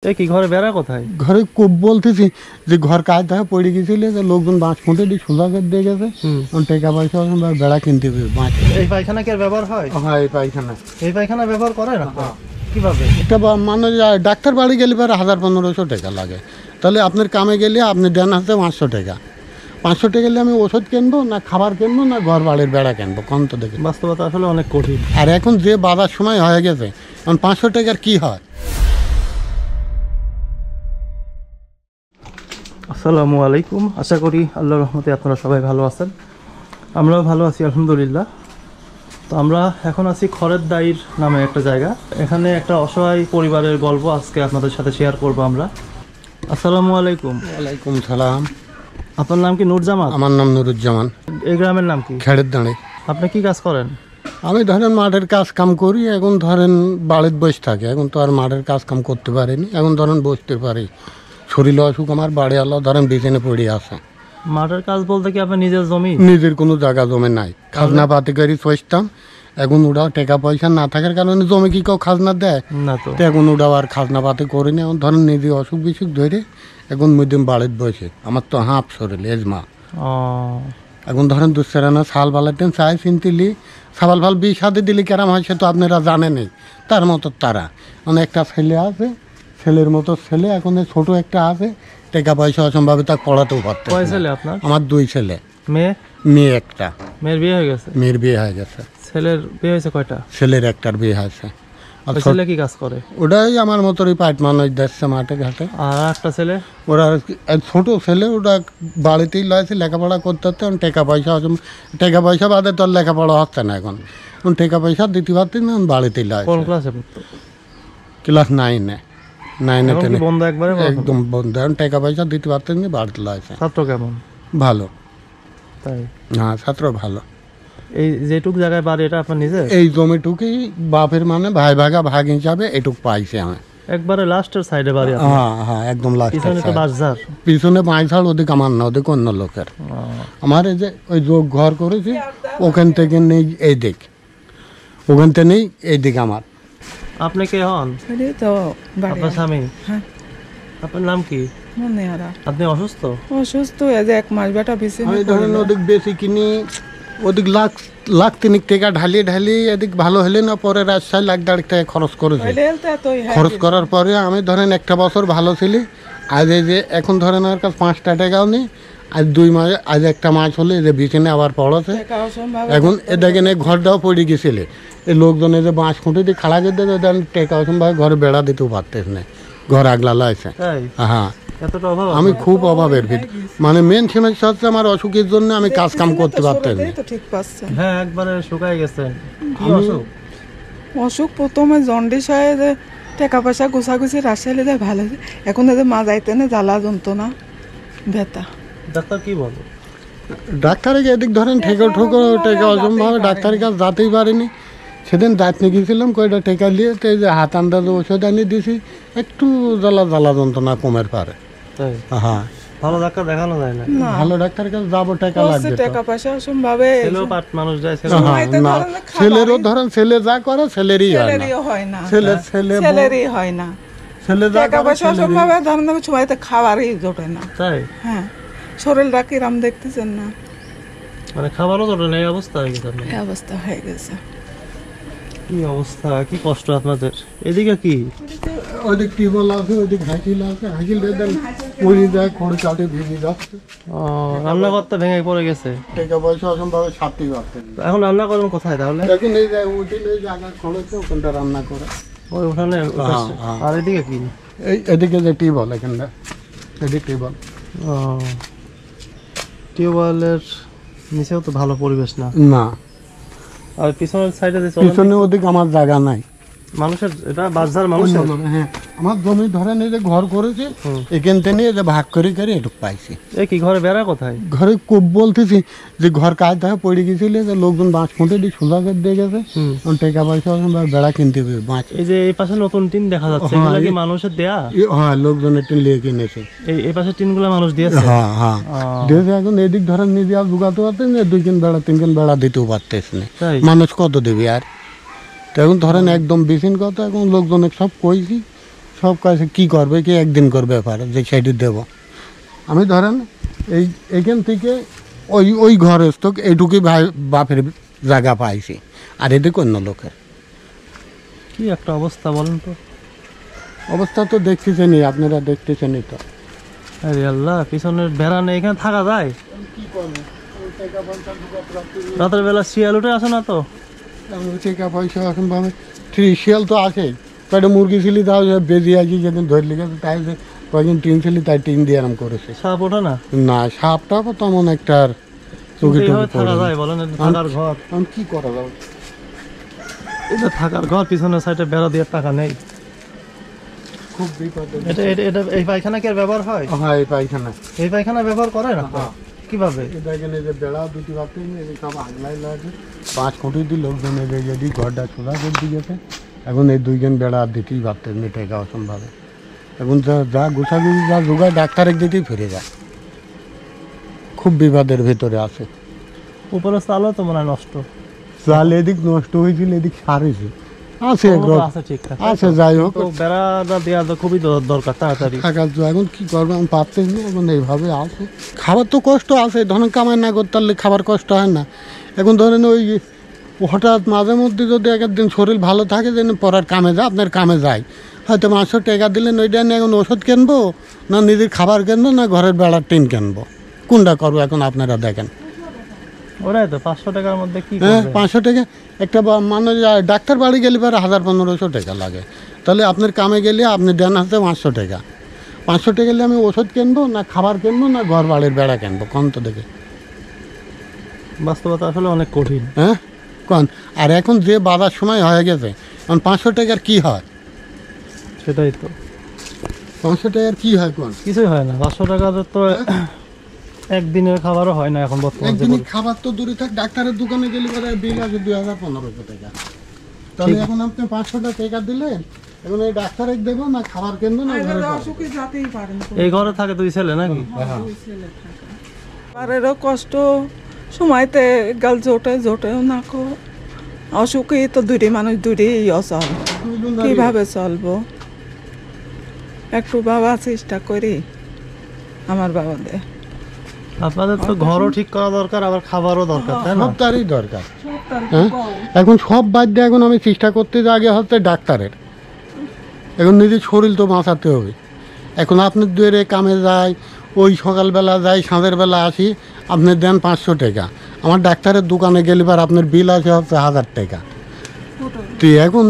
এ কি ঘরে বেড়া কোথায়? ঘরে খুব বলতেছি যে ঘর কাজ দেখা পড়ে গেছিল, যে লোকজন বাঁশ খুঁটে দিয়ে সোজা করে দিয়ে গেছে, টাকা পয়সা বেড়া কিনতে হবে বাঁশ। এই পায়খানা কি আর ব্যবহার হয়? হ্যাঁ, এই পায়খানা ব্যবহার করে না? কিভাবে? একটা মানে ডাক্তার বাড়ি গেলে পরে 1000-1500 টাকা লাগে। তাহলে আপনার কামে গেলে আপনি দেন হাতে 500 টাকা। 500 টাকা গেলে আমি ওষুধ কিনবো না, খাবার কিনবো না, ঘর বাড়ির বেড়া কিনবো, কোন তো দেখে বাস্তবতা আসলে অনেক কঠিন। আর এখন যে বাজার সময় হয়ে গেছে, এখন 500 টাকার কি হয়? আসসালামু আলাইকুম, আশা করি আল্লাহর রহমতে আপনারা সবাই ভালো আছেন। আমরাও ভালো আছি আলহামদুলিল্লাহ। তো আমরা এখন আছি খড়েরদাইর নামে একটা জায়গা। এখানে একটা অসহায় পরিবারের গল্প আজকে আপনাদের সাথে শেয়ার করব আমরা। আসসালামু আলাইকুম। ওয়ালাইকুম সালাম। আপনার নাম কি নুরজামান? আমার নাম নুরুজ্জামান। এই গ্রামের নাম কি? খেড়েরদাঁড়ি। আপনি কি কাজ করেন? আমি ধরেন মাঠের কাজ কাম করি, এখন ধরেন বাড়িতে বসে থাকে, এখন তো আর মাঠের কাজ কাম করতে পারিনি, এখন ধরেন বসতে পারি। শরীর অসুখ, আমার বাড়ি আল্লাহ ধরেন বিছানে পড়ে আছে। মাঠের কাজ বলতে কি আপনার নিজের জমি? নিজের কোনো জায়গা জমি নাই, খাজনা পাতি করে চসতাম। এখন ওটাও টাকা পয়সা না থাকার কারণে জমি কি কেউ খাজনা দেয় না তো। এখন ওটাও আর খাজনা পাতি করিনি। এখন ধরেন নিজে অসুখ বিসুখ ধরে এখন মধ্যম বাড়িতে বসে। আমার তো হাঁপ শরীর এজমা। এখন ধরেন দুঃসেরানা শাল বালাতেন চাই চিনতিলি সাবাল ফাল বিষ হাতে দিলি কেরাম হয়, সে তো আপনারা জানেনই। তার মতো তারা মানে একটা ছেলে আছে, ছেলের মতো ছেলে, এখন ছোট একটা আছে, টাকা পয়সা অসম্ভবে তাকে পড়াতেও পারতে। কয় ছেলে আপনার? আমার 2 ছেলে। মেয়ে একটা। মেয়ের বিয়ে হয়ে গেছে? মেয়ের বিয়ে হয়ে গেছে। ছেলের বিয়ে হয়েছে কয়টা? ছেলের একটার বিয়ে হয়েছে। ছেলে কি কাজ করে? ওটাই আমার মতোই পাইট মানুষ দেখছে মাঠে ঘাটে। আর একটা ছেলে? ওরা ছোট ছেলে, ওটা বাড়িতেই লয়েছে, লেখাপড়া করতে হচ্ছে। এখন টাকা পয়সা বাদে তো আর লেখাপড়া হচ্ছে না। এখন টাকা পয়সা দিতে পারতেন না, বাড়িতেই লয়। কোন ক্লাসে পড়তো? ক্লাস 9-এ। বন্ধ একবারে? একদম বন্ধ। এখন টাকা পয়সা দিতে পারতেন না, বাড়িতে লয়েছে। ছাত্র কেমন? ভালো। তাই? হ্যাঁ, ছাত্র ভালো। এই যেটুক জায়গায় বাড়ি এটা আপনার নিজের? এই জমিটুকুই বাপের মানে ভাই ভাগা ভাগ হিসাবে এটুক পাইছে। আমি একবারে লাস্টের সাইডে বাড়ি? হ্যাঁ, একদম লাস্ট। পিছনে তো বাঁশঝাড়। পিছনে বাঁশঝাড়, ওদিক আমার না, ওদিক অন্য লোকের। আমার এই যে ওই যোগ ঘর করেছি, ওখান থেকে নেই এই দিক, ওখান থেকে নেই এই দিক আমার। আপনি কে হন? আপনার স্বামী? আপনার নাম কি? আপনি অসুস্থ? অসুস্থ, এক মাস বেটা বেশি। আমি ধরেন ওদিক বেশি কিনি, ওদিক লাখ 3 টাকা ঢালি এদিক ভালো হলে না, পরে রাজশাহী 1.5 লাখ টাকা খরচ করেছে। খরচ করার পরে আমি ধরেন একটা বছর ভালো ছিলি। আজ এই যে এখন ধরেন আমার কাছে 5টা টাকাও নেই। আজ 2 মাসে, আজ একটা মাস হলে যে বিছানে আবার পড়াছে। এখন এ দেখেন এই ঘরটাও পড়ে গেছিলে, এই লোকজনে যে বাঁশ খুঁটে দিয়ে খাড়া করে দেবে, টাকা অসম্ভব ঘরে বেড়া দিতেও পারতেছ না, ঘর আগলা লাইছে। হ্যাঁ, আমি খুব অভাবের ভিতর। মানে মেন সমস্যা হচ্ছে আমার অসুখের জন্য আমি কাজ কাম করতে পারতেন না। হ্যাঁ, একবারে শুকাই গেছে। অসুখ প্রথমে জন্ডিস হয়, টাকা পয়সা গোছাগুছি রাসাইলে যায় ভালো। এখন এদের মা যাইতে না, জ্বালা যন্ত্রণা, ব্যথা। ডাক্তার কি বলে? ডাক্তারে এদিক ধরেন ঠেকো টাকা অসম্ভব, ডাক্তারের কাছে যেতেই পারিনি। সেদিন দাঁত গেছিলাম, কয়টা টেকা নিয়ে তো এই যে হাত আন্দাজে ওষুধ আনিয়ে দিয়েছি, একটু জ্বালা যন্ত্রণা কমের পারে। হ্যাঁ, ভালো ডাক্তার দেখানো যায় না? ভালো ডাক্তারের কাছে যাবো, টাকা লাগবে, টাকা পয়সা অসম্ভবে। ছেলেরও ধরেন ছেলে যা করে ছেলেরই হয় না, ছেলেরই হয় না, ছেলে টাকা পয়সা অসম্ভবে ধরেন সময়তে খাবারই জোটে না। তাই? হ্যাঁ, শরীরটা কিরাম দেখতেছেন না, মানে খাবারও জোটে না, এই অবস্থা হয়ে গেছে। এই অবস্থা হয়ে গেছে। কি অবস্থা, কি কষ্ট আপনাদের। এদিকে কি? ওইদিক টিউবওয়েল আছে, ওইদিক হাইকিল আছে, হাইকিল দেন পড়ে যায়, খড় কাটে ভিজে যাচ্ছে। রান্নাঘরটা ভেঙে পড়ে গেছে, টাকা পয়সা অসম্ভবে সারতে পারতেন। এখন রান্না করেন কোথায় তাহলে? এখন এই যে উঠিল, এই জায়গা খড়েছে, ওখানটা রান্না করে ওই উঠানে। আর এদিকে কি? এদিকে যে টিউবওয়েল, এখানটা এদিক টিউবওয়েল। টিউবওয়েলের নিচেও তো ভালো পরিবেশ না। না, আর পিছনের সাইডে পিছনে ওদিক আমার জায়গা নাই। মানুষের এটা বাজার মানুষের। হ্যাঁ, আমার জমি ধরেন এই যে ঘর করেছে, এখান থেকে যে ভাগ করে এটুক পাইছি। এই কি ঘরে বেড়া কোথায়? ঘরে খুব বলতেছি যে ঘর কাজ দেখা পড়ে গেছিল, যে লোকজন বাঁশ খুঁটে দিয়ে সোজা করে দিয়ে গেছে, টাকা পয়সা বেড়া কিনতে হবে বাঁশ। এই যে এই পাশে নতুন টিন দেখা যাচ্ছে, এগুলা কি মানুষের দেয়া? হ্যাঁ, লোকজনের টিন লিয়ে কিনেছে। এই পাশে টিনগুলা মানুষ দিয়েছে? হ্যাঁ দিয়েছে। এখন এদিক ধরেন নিজে আর ঢুকাতে পারতেন না, 2 বেড়া 3 বেড়া দিতেও পারতেছ না, মানুষ কত দেবে আর। এখন ধরেন একদম বিছিন কথা, এখন লোকজনের সব কইছি, সব কাছে কি করবে, কি একদিন করবে ব্যাপার যে সেটি দেব। আমি ধরেন এইখান থেকে ওই ঘরের তো এইটুকুই ভাই বাপের জায়গা পাইছি, আর এদিকে অন্য লোকের কি একটা অবস্থা বলেন তো। অবস্থা তো দেখতেছেনই, আপনারা দেখতেছেনই তো। আরে আল্লাহ, পিছনের বেড়া নেই, এখানে থাকা যায়? রাতের বেলা শিয়াল উঠে আসে না তো? টাকা পয়সা এখন ভাবে শিয়াল তো আছে, কয়টা মুরগি ছিলি তাও বেজি আছি যেদিন ধরলি গেছে, তাই যে কয়েকদিন টিন ছিলি তাই টিন দিয়ে আরাম করেছে। সাপ ওঠে না? না, সাপটা তেমন একটা আর চোখে এইভাবে টোকে থাকা পড়ে যায় বলেন? এটা থাকার ঘর, এখন কি করা যাবে? এটা থাকার ঘর, পিছনের সাইডে বেড়া দিয়ে টাকা নেই। খুব বিপদ। এটা এটা এটা এই পায়খানা কি আর ব্যবহার হয়? হ্যাঁ, এই পায়খানা এই পায়খানা ব্যবহার করে না? কিভাবে? এটা এখানে যে বেড়া দুটি বাড়তে সব আগলাই লাগে 5 কোটি দিয়ে লোকজন এদের যদি ঘরটা সোজা করে দিয়েছে, এখন এই দুইজন বেড়া আর দিতেই পারতেন মেটে গা অসম্ভব। এখন যা গোছাগুছি যা যোগায় ডাক্তারের দিতেই ফিরে যায়, খুব বিপদের ভেতরে আছে। উপরে চালও তো মনে হয় নষ্ট, চাল এদিক নষ্ট হয়েছিল, এদিক সারেছে আছে, আছে ঠিকঠাক আছে, যাই হোক তো বেড়াটা দেওয়া তো খুবই দরকার তাড়াতাড়ি। থাকার তো এখন কি করবো আমি পারতেছি না, এখন এইভাবে আছে। খাবার তো কষ্ট আছে, ধরেন কামাই না করতে পারলে খাবার কষ্ট হয় না। এখন ধরেন ওই হঠাৎ মাঝে মধ্যে যদি একদিন শরীর ভালো থাকে যেন পড়ার কামে যায়, আপনার কামে যায়, হয়তো 500 টাকা দিলেন, ওইটা নিয়ে এখন ওষুধ কিনবো না নিজের খাবার কিনবো না ঘরের বেড়ার টিন কিনবো, কোনটা করবো এখন আপনারা দেখেন। ওরাই তো 500 টাকার মধ্যে কি হ্যাঁ, করবে? 500 টাকা একটা মানুষ ডাক্তার বাড়ি গেলে পরে 1000-1500 টাকা লাগে, তাহলে আপনার কামে গেলে আপনি দেন হাতে 500 টাকা। 500 টাকা গেলে আমি ওষুধ কিনবো না খাবার কিনবো না ঘর বাড়ির বেড়া কিনবো, কোন তো দেখে। বাস্তবতা আসলে অনেক কঠিন। হ্যাঁ কোন, আর এখন যে বাজার সময় হয়ে গেছে, এখন 500 টাকার কি হয়? সেটাই তো, 500 টাকার কি হয় কোন? কিছুই হয় না। 500 টাকার তো একদিনের খাবারও হয় না এখন বর্তমানে। একদিনই খাবার তো দূরে থাক, ডাক্তারের দোকানে গেলে পরে বিল আছে 2000-1500 টাকা, তাহলে এখন আপনি 500 টাকা দিলেন, এখন এই ডাক্তারে দেবো না খাবার কিনবো না ঘরে যাবো? অসুখে যেতেই পারেন তো। এই ঘরে থাকে 2 ছেলে নাকি? পারেরও কষ্ট সময়তে গাল জোটেও না কো, অসুখে তো দূরে মানুষ দূরেই অচল, কিভাবে চলবো? একটু বাবা চেষ্টা করি আমার বাবাদের। আপনাদের তো ঘরও ঠিক করা দরকার, আবার খাবারও দরকার, তাই না? সব তারই দরকার। হ্যাঁ, এখন সব বাদ দিয়ে এখন আমি চেষ্টা করতে যে আগে হচ্ছে ডাক্তারের, এখন নিজের শরীর তো বাঁচাতে হবে। এখন আপনার দুয়ারে কামে যায়, ওই সকালবেলা যাই সাঁঝের বেলা আসি, আপনি দেন 500 টাকা, আমার ডাক্তারের দোকানে গেলে পর আপনার বিল আছে হচ্ছে 1000 টাকা। তো এখন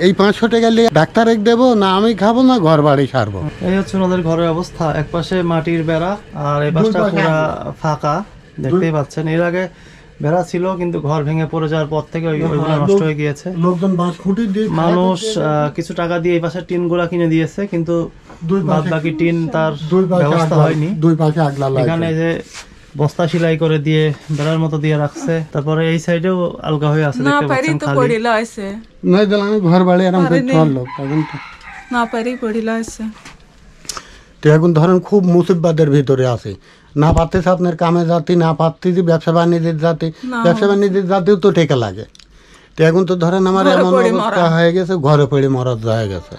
এই 500 টাকা নিয়ে ডাক্তারে দেবো না আমি খাবো না ঘর বাড়ি সারবো? এই হচ্ছে ওনাদের ঘরের অবস্থা। এক পাশে মাটির বেড়া আর এই পাশটা পুরা ফাঁকা, দেখতেই পাচ্ছেন। এর আগে বেড়া ছিল কিন্তু ঘর ভেঙে পড়ে যাওয়ার পর থেকে ওইগুলো নষ্ট হয়ে গিয়েছে। লোকজন বাঁশ খুঁটি দিয়ে মানুষ কিছু টাকা দিয়ে এই পাশের টিন গুলা কিনে দিয়েছে, কিন্তু বাদ বাকি টিন তার ব্যবস্থা হয়নি। দুই পাশে আগলা লাগে। এখানে যে বস্তা সেলাই করে দিয়ে বেড়ার মতো দিয়ে রাখছে, তারপরে এই সাইডেও আলগা হয়ে আছে, না দেখতে পারি পাচ্ছেন তো খালি। পড়িলা আছে, নাই দিলে আমি ঘর বাড়ি আরাম করে চললো এখন তো। না পারি পড়িলা আছে। তো এখন ধরেন খুব মুসিবতের ভিতরে আছে, না পারতেছে আপনার কামে যাতে, না পারতেছি ব্যবসা বাণিজ্যের যাতে, ব্যবসা বাণিজ্যের যাতেও তো টেকা লাগে। তো এখন তো ধরেন আমার এমন অবস্থা হয়ে গেছে, ঘরে পড়ে মরার হয়ে গেছে,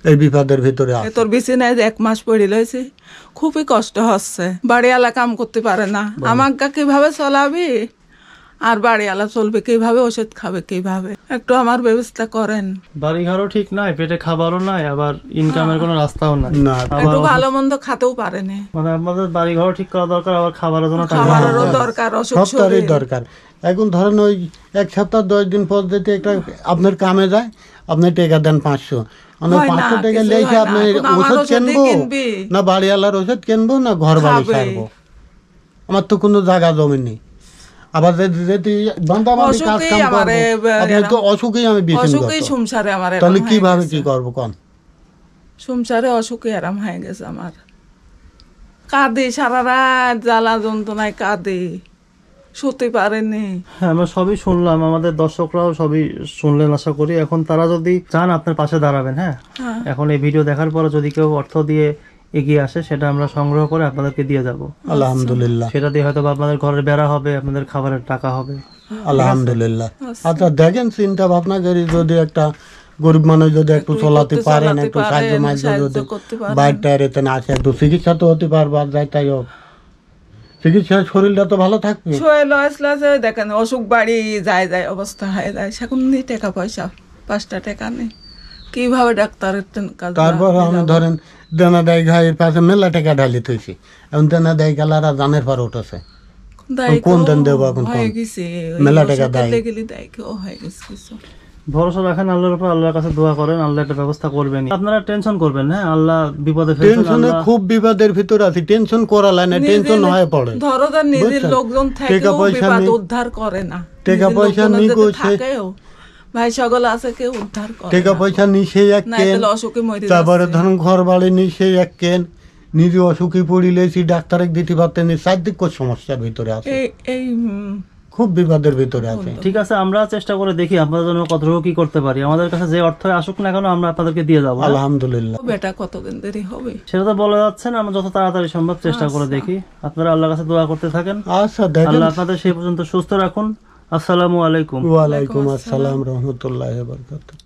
এই বিপদের ভিতরে আছে। তোর বিছানায় 1 মাস পড়ে লইছে, খুবই কষ্ট হচ্ছে। বাড়িওয়ালা কাম করতে পারে না, আমাকে কিভাবে চলাবি আর বাড়িওয়ালা চলবে কিভাবে, ওষুধ খাবে কিভাবে, একটু আমার ব্যবস্থা করেন। বাড়ি ঘরও ঠিক নাই, পেটে খাবারও নাই, আবার ইনকামের কোনো রাস্তাও নাই। না, একটু ভালো মন্দ খাতেও পারে না, মানে আমাদের বাড়ি ঘরও ঠিক করা দরকার, আবার খাবারের জন্য টাকা খাবারেরও দরকার, অসুখ সব তারই শরীর। দরকার। এখন ধরেন ওই 1 সপ্তাহ 10 দিন পর যেতে একটা আপনার কামে যায়, আপনি টাকা দেন 500, মানে হয় না, 500 টাকা কিছুই লেখে হয় আপনি না। এখন আমার ওষুধ ওষুধই কিনবো কিনবি। না বাড়িওয়ালার ওষুধ কিনবো না ঘর বাড়ি খাবে। সারবো? আমার তো কোনো জায়গা জমি নেই, আবার যদি বান্দাবান্দি কাজ অসুখেই কাম আমারে করবো, আপনি তো অসুখেই আমি বেশি অসুখেই সংসারে আমার তাহলে কিভাবে কি করবো কোন? সংসারে অসুখে আরাম হয়ে গেছে আমার। কাঁদে সারা রাত, জ্বালা যন্ত্রণায় কাঁদে, শুতে পারেনি। হ্যাঁ, আমরা সবই শুনলাম, আমাদের দর্শকরাও সবই শুনলেন আশা করি। এখন তারা যদি চান আপনার পাশে দাঁড়াবেন, হ্যাঁ, এখন এই ভিডিও দেখার পরে যদি কেউ অর্থ দিয়ে এগিয়ে আসে, সেটা আমরা সংগ্রহ করে আপনাদেরকে দিয়ে যাব। আলহামদুলিল্লাহ, সেটা দিয়ে হয়তো আপনাদের ঘরের বেড়া হবে, আপনাদের খাবারের টাকা হবে। আলহামদুলিল্লাহ। আচ্ছা দেখেন চিন্তা ভাবনা করি, যদি একটা গরিব মানুষ যদি একটু চলাতে পারেন, চালাতে একটু পারেন, সাহায্য মাঝে সাহায্য যদি করতে পারেন। বাইরটা রেতে না আসে, একটু চিকিৎসা তো হতে পারবে, আর যাই তাই হোক চিকিৎসা, শরীরটা তো ভালো থাকবে। ছয় লসে দেখেন অসুখ বাড়ি যায় যায় অবস্থা হয়ে যায়, সেরকম নেই টাকা পয়সা, 5টা টাকা নেই, কিভাবে ডাক্তারের কাজ তারপর আমি ধরেন দেনা দেয় ঘাইয়ের পাশে মেলা টাকা ঢালি থইছি, এখন দেনা দেয় গেলারা জানের পর উঠেছে, কোন দেন দেবো এখন, হয়ে কোন? গেছে মেলা টাকা দেয়। গেলে দেয় কেউ হয়ে গেছে কিছু। ভরসা রাখেন আল্লাহর উপর, আল্লাহর কাছে দোয়া করেন, আল্লাহ একটা ব্যবস্থা করবেন। আপনারা টেনশন করবেন, হ্যাঁ আল্লাহ বিপদে ফেলছেন, টেনশনে আল্লাহ খুব বিপদের ভিতরে আছি, টেনশন করালাই না, টেনশন হয়ে পড়ে। ধরো তার নিজের বুঝছেন? লোকজন টাকা থেকেও পয়সা বিপদ নেই, উদ্ধার করে না, টাকা নিজের পয়সা লোকজনের নেই যদি গো, সে- থাকেও ভাই সকল আছে কেউ উদ্ধার করে টাকা না। পয়সা নিশে এক না কেন, তাহলে অসুখে মরে তারপরে যাচ্ছে। ধরুন ঘর বাড়ি নিশে এক কেন, নিজে অসুখী পড়িলেছি, ডাক্তারে দিতে পারতেন, চারদিক সমস্যার ভিতরে আছে, এই এই খুব বিপদের ভিতরে আছে। ঠিক আছে, আমরা চেষ্টা করে দেখি আপনাদের জন্য কতটুকু কি করতে পারি। আমাদের কাছে যে অর্থ আসুক না কেন আমরা আপনাদেরকে দিয়ে যাবো, হ্যাঁ? আলহামদুলিল্লাহ। বেটা কতদিন দেরি হবে? সেটা তো বলা যাচ্ছে না, আমরা যত তাড়াতাড়ি সম্ভব চেষ্টা করে দেখি। আপনারা আল্লাহর কাছে দোয়া করতে থাকেন, আচ্ছা দেখেন। আল্লাহ আপনাদের সেই পর্যন্ত সুস্থ রাখুন। আসসালামু আলাইকুম। ওয়ালাইকুম আসসালাম রহমতুল্লাহ বারকাতুহু।